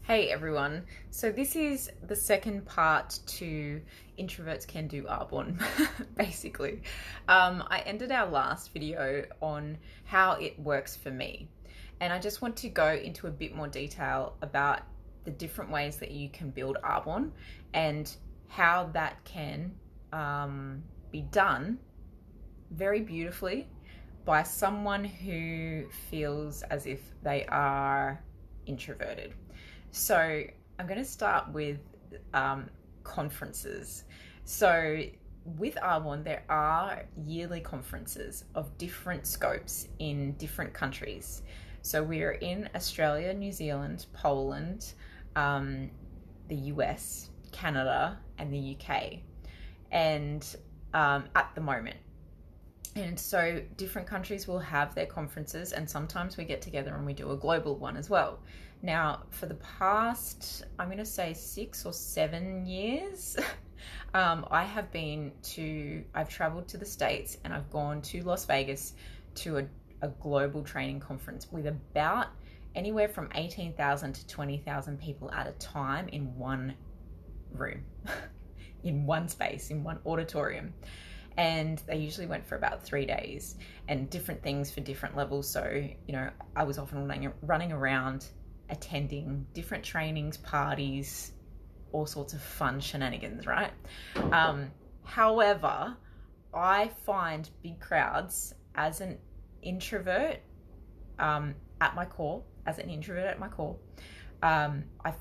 Hey everyone, so this is the second part to Introverts Can Do Arbonne, basically. I ended our last video on how it works for me, and I just want to go into a bit more detail about the different ways that you can build Arbonne and how that can be done very beautifully by someone who feels as if they are introverted. So I'm going to start with conferences. So with Arbonne, there are yearly conferences of different scopes in different countries. So we're in Australia, New Zealand, Poland, the US, Canada, and the UK, and at the moment. And so different countries will have their conferences, and sometimes we get together and we do a global one as well. Now, for the past, I'm going to say 6 or 7 years, I've traveled to the States and I've gone to Las Vegas to a global training conference with about anywhere from 18,000 to 20,000 people at a time in one room, in one space, in one auditorium. And they usually went for about 3 days and different things for different levels. So, I was often running around attending different trainings, parties, all sorts of fun shenanigans, right? However, I find big crowds as an introvert at my core, I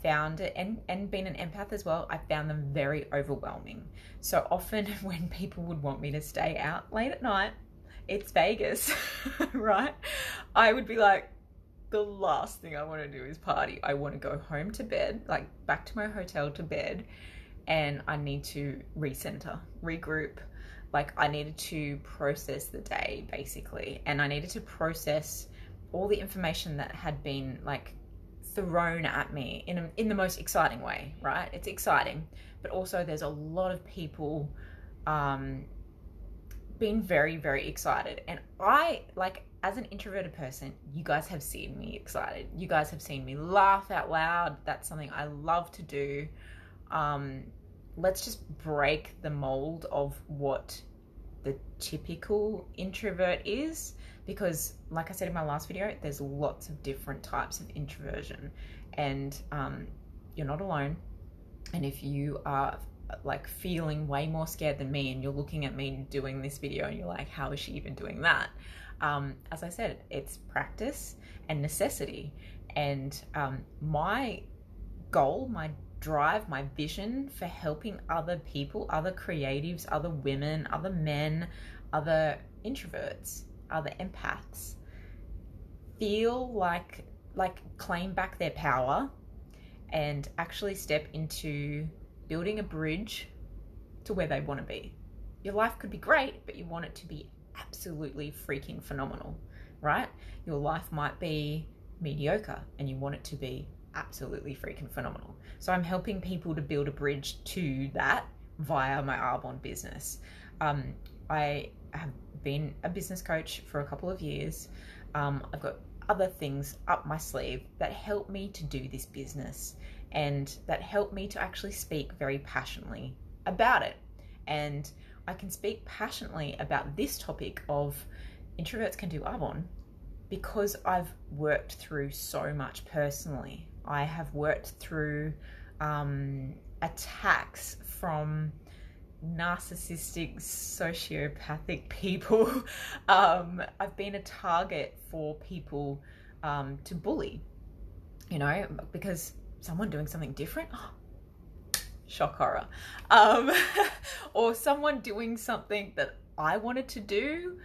found it, and being an empath as well, I found them very overwhelming. So often when people would want me to stay out late at night, it's Vegas, right? I would be like, the last thing I want to do is party. I want to go home to bed, like back to my hotel to bed, and I need to recenter, regroup. Like I needed to process the day basically, and I needed to process all the information that had been like thrown at me in the most exciting way, right? It's exciting, but also there's a lot of people being very, very excited. And I, like, as an introverted person, you guys have seen me excited. You guys have seen me laugh out loud. That's something I love to do. Let's just break the mold of what the typical introvert is, because like I said in my last video, there's lots of different types of introversion, and you're not alone. And if you are like feeling way more scared than me and you're looking at me doing this video and you're like, how is she even doing that? As I said, it's practice and necessity. And my goal, my drive, my vision for helping other people, other creatives, other women, other men, other introverts, other empaths feel like claim back their power and actually step into building a bridge to where they want to be. Your life could be great, but you want it to be absolutely freaking phenomenal, right? Your life might be mediocre and you want it to be absolutely freaking phenomenal. So I'm helping people to build a bridge to that via my Arbonne business. I have been a business coach for a couple of years. I've got other things up my sleeve that help me to do this business and that help me to actually speak very passionately about it. And I can speak passionately about this topic of Introverts Can Do Arbonne because I've worked through so much personally. I have worked through attacks from narcissistic, sociopathic people. I've been a target for people to bully, because someone doing something different, shock horror, or someone doing something that I wanted to do.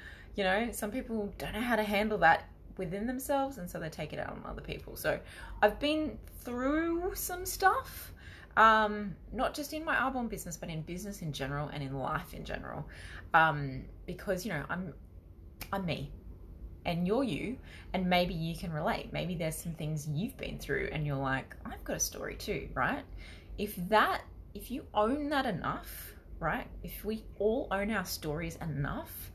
Some people don't know how to handle that within themselves, and so they take it out on other people. So I've been through some stuff, not just in my Arbonne business, but in business in general and in life in general, because I'm me and you're you, and maybe you can relate. Maybe there's some things you've been through and you're like, I've got a story too, right? If you own that enough, right? If we all own our stories enough,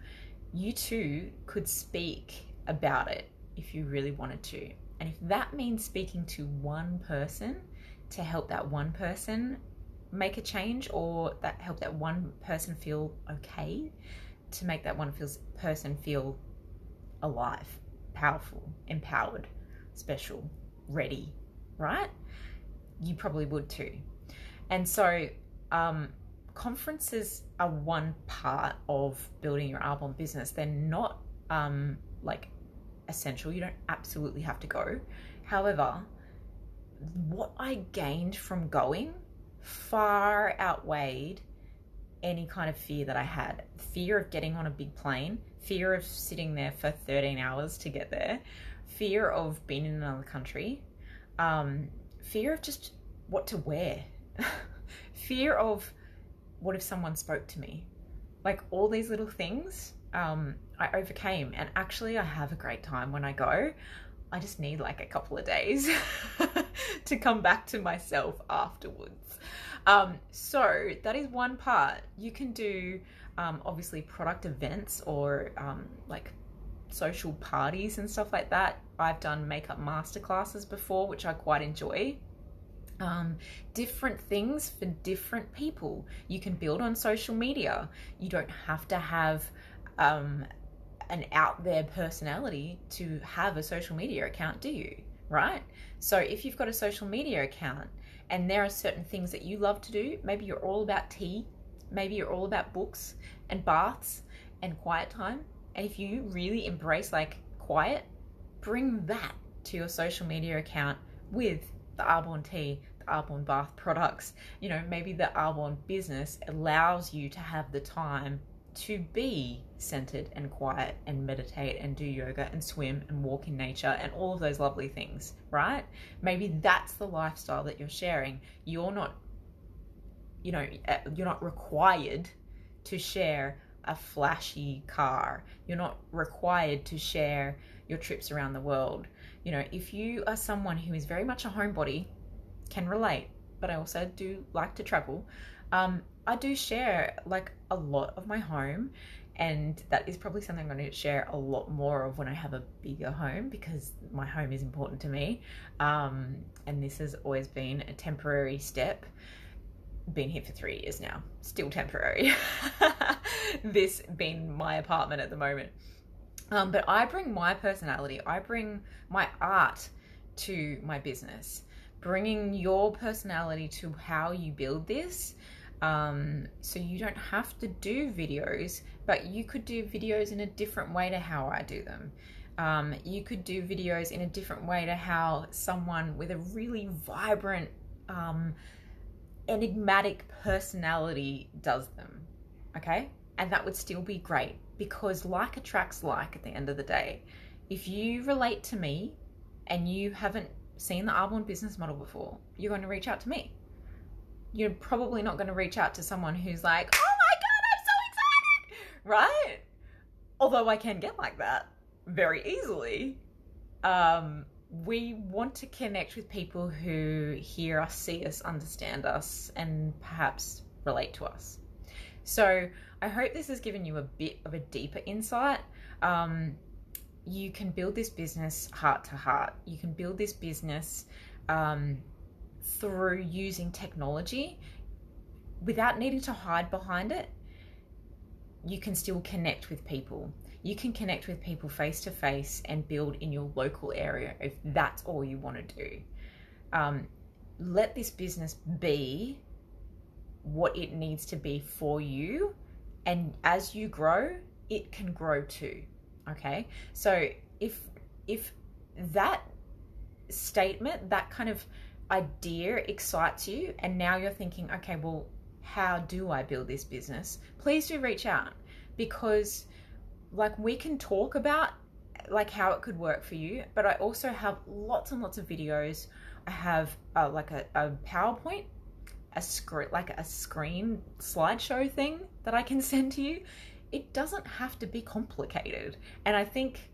you too could speak about it if you really wanted to. And if that means speaking to one person to help that one person make a change, or that help that one person feel okay, to make that one person feel alive, powerful, empowered, special, ready, right? You probably would too. And so conferences are one part of building your Arbonne business. They're not like essential. You don't absolutely have to go. However, what I gained from going far outweighed any kind of fear that I had. Fear of getting on a big plane, fear of sitting there for 13 hours to get there, fear of being in another country, fear of just what to wear, fear of what if someone spoke to me. Like all these little things I overcame, and actually I have a great time when I go. I just need like a couple of days to come back to myself afterwards. So that is one part. You can do obviously product events or like social parties and stuff like that. I've done makeup masterclasses before, which I quite enjoy. Different things for different people. You can build on social media. You don't have to have an out there personality to have a social media account, do you? Right? So if you've got a social media account and there are certain things that you love to do, maybe you're all about tea, maybe you're all about books and baths and quiet time. And if you really embrace like quiet, bring that to your social media account with the Arbonne tea, the Arbonne bath products. You know, maybe the Arbonne business allows you to have the time to be centered and quiet and meditate and do yoga and swim and walk in nature and all of those lovely things, right? Maybe that's the lifestyle that you're sharing. You're not, you know, you're not required to share a flashy car. You're not required to share your trips around the world. You know, if you are someone who is very much a homebody, can relate, but I also do like to travel. I do share like a lot of my home, and that is probably something I'm going to share a lot more of when I have a bigger home, because my home is important to me. And this has always been a temporary step. Been here for 3 years now, still temporary. This being my apartment at the moment. But I bring my personality, I bring my art to my business, bringing your personality to how you build this. So you don't have to do videos, but you could do videos in a different way to how I do them. You could do videos in a different way to how someone with a really vibrant, enigmatic personality does them. Okay? And that would still be great, because like attracts like at the end of the day. If you relate to me and you haven't seen the Arbonne business model before, you're going to reach out to me. You're probably not going to reach out to someone who's like, oh my God, I'm so excited, right? Although I can get like that very easily. We want to connect with people who hear us, see us, understand us, and perhaps relate to us. So I hope this has given you a bit of a deeper insight. You can build this business heart to heart. You can build this business through using technology without needing to hide behind it. You can still connect with people. You can connect with people face to face and build in your local area if that's all you want to do. Let this business be what it needs to be for you, and as you grow, it can grow too. Okay, so if that statement, that kind of idea excites you, and now you're thinking, okay, well, how do I build this business? Please do reach out, because like we can talk about like how it could work for you, but I also have lots and lots of videos. I have like a PowerPoint, a screen slideshow thing that I can send to you. It doesn't have to be complicated. And I think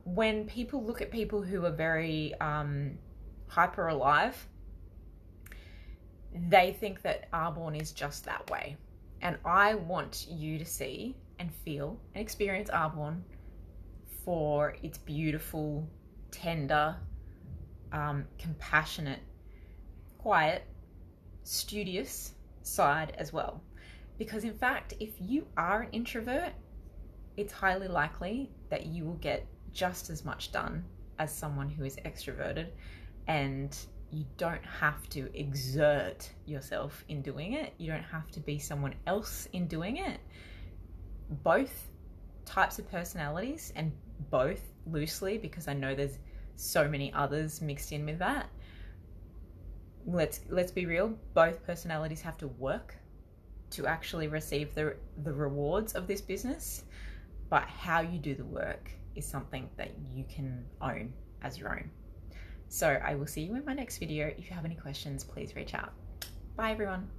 when people look at people who are very hyper alive, they think that Arbonne is just that way. And I want you to see and feel and experience Arbonne for its beautiful, tender, compassionate, quiet, studious side as well. Because in fact, if you are an introvert, it's highly likely that you will get just as much done as someone who is extroverted, and you don't have to exert yourself in doing it. You don't have to be someone else in doing it. Both types of personalities, and both loosely, because I know there's so many others mixed in with that. Let's be real, both personalities have to work to actually receive the rewards of this business, but how you do the work is something that you can own as your own. So I will see you in my next video. If you have any questions, please reach out. Bye everyone.